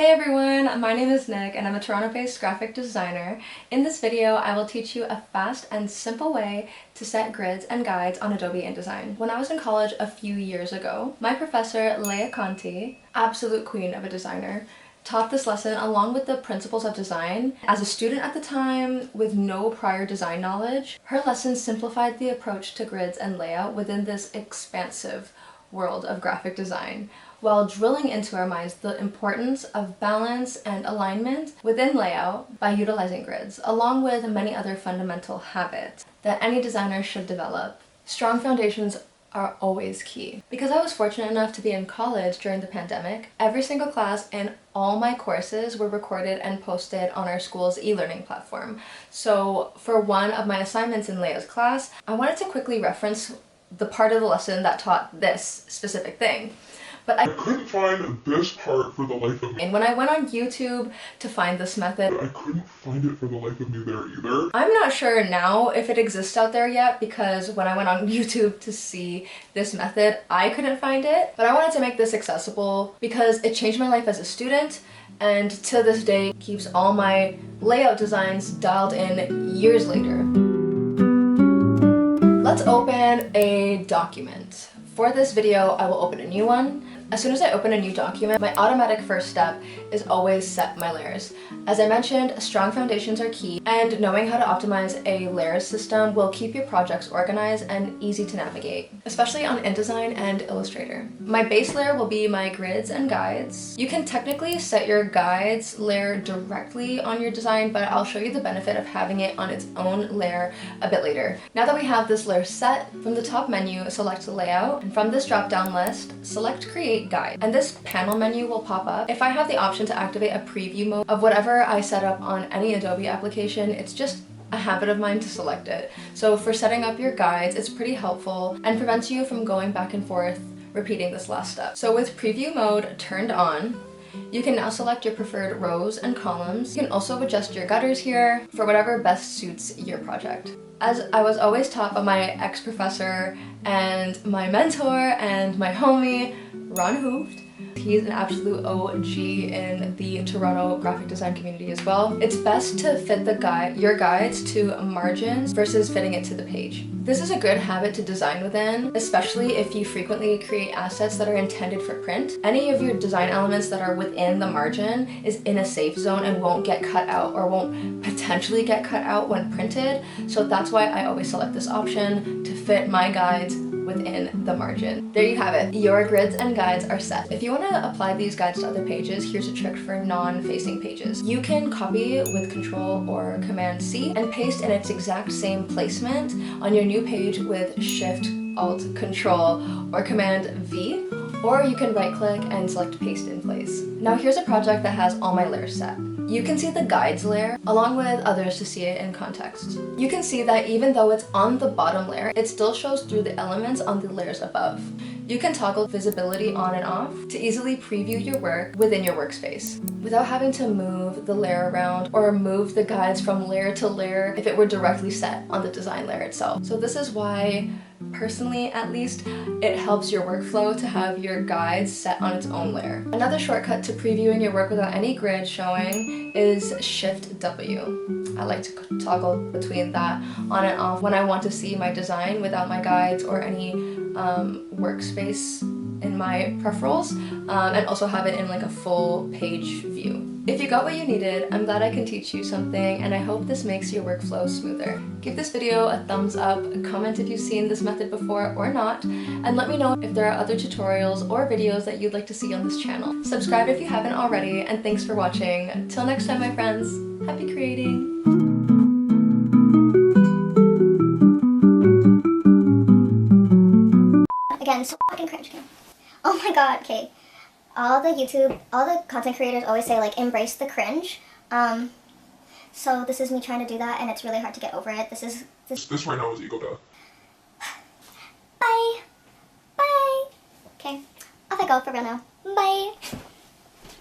Hey everyone, my name is Nick and I'm a Toronto-based graphic designer. In this video, I will teach you a fast and simple way to set grids and guides on Adobe InDesign. When I was in college a few years ago, my professor, Leah Conti, absolute queen of a designer, taught this lesson along with the principles of design. As a student at the time with no prior design knowledge, her lesson simplified the approach to grids and layout within this expansive world of graphic design, while drilling into our minds the importance of balance and alignment within layout by utilizing grids, along with many other fundamental habits that any designer should develop. Strong foundations are always key. Because I was fortunate enough to be in college during the pandemic, every single class and all my courses were recorded and posted on our school's e-learning platform. So for one of my assignments in Leah's class, I wanted to quickly reference the part of the lesson that taught this specific thing. But I couldn't find this part for the life of me. And when I went on YouTube to find this method, I couldn't find it for the life of me there either. I'm not sure now if it exists out there yet, because when I went on YouTube to see this method, I couldn't find it. But I wanted to make this accessible because it changed my life as a student, and to this day keeps all my layout designs dialed in years later. Let's open a document. For this video, I will open a new one. As soon as I open a new document, my automatic first step is always set my layers. As I mentioned, strong foundations are key, and knowing how to optimize a layers system will keep your projects organized and easy to navigate, especially on InDesign and Illustrator. My base layer will be my grids and guides. You can technically set your guides layer directly on your design, but I'll show you the benefit of having it on its own layer a bit later. Now that we have this layer set, from the top menu, select Layout, and from this drop-down list, select Create Guide. And this panel menu will pop up. If I have the option to activate a preview mode of whatever I set up on any Adobe application, it's just a habit of mine to select it. So for setting up your guides, it's pretty helpful and prevents you from going back and forth repeating this last step. So with preview mode turned on, you can now select your preferred rows and columns. You can also adjust your gutters here for whatever best suits your project. As I was always taught by my ex-professor and my mentor and my homie, Ron Hooft. He's an absolute OG in the Toronto graphic design community as well. It's best to fit your guides to margins versus fitting it to the page. This is a good habit to design within, especially if you frequently create assets that are intended for print. Any of your design elements that are within the margin is in a safe zone and won't get cut out or won't potentially get cut out when printed. So that's why I always select this option to fit my guides within the margin. There you have it. Your grids and guides are set. If you want to apply these guides to other pages, here's a trick for non-facing pages. You can copy with Control or Command C and paste in its exact same placement on your new page with Shift, Alt, Control, or Command V, or you can right click and select Paste in Place. Now here's a project that has all my layers set. You can see the guides layer along with others to see it in context. You can see that even though it's on the bottom layer, it still shows through the elements on the layers above. You can toggle visibility on and off to easily preview your work within your workspace without having to move the layer around or move the guides from layer to layer if it were directly set on the design layer itself. So this is why, personally at least, it helps your workflow to have your guides set on its own layer. Another shortcut to previewing your work without any grid showing is Shift W. I like to toggle between that on and off when I want to see my design without my guides or any workspace in my peripherals, and also have it in like a full page view. If you got what you needed, I'm glad I can teach you something, and I hope this makes your workflow smoother. Give this video a thumbs up, comment if you've seen this method before or not, and let me know if there are other tutorials or videos that you'd like to see on this channel. Subscribe if you haven't already, and thanks for watching. Until next time, my friends, happy creating! Again, so fucking cringe. Okay. Oh my god, okay. All the content creators always say, like, embrace the cringe. So this is me trying to do that, and it's really hard to get over it. This right now is ego death. Bye. Bye. Okay. Off I go for real now. Bye.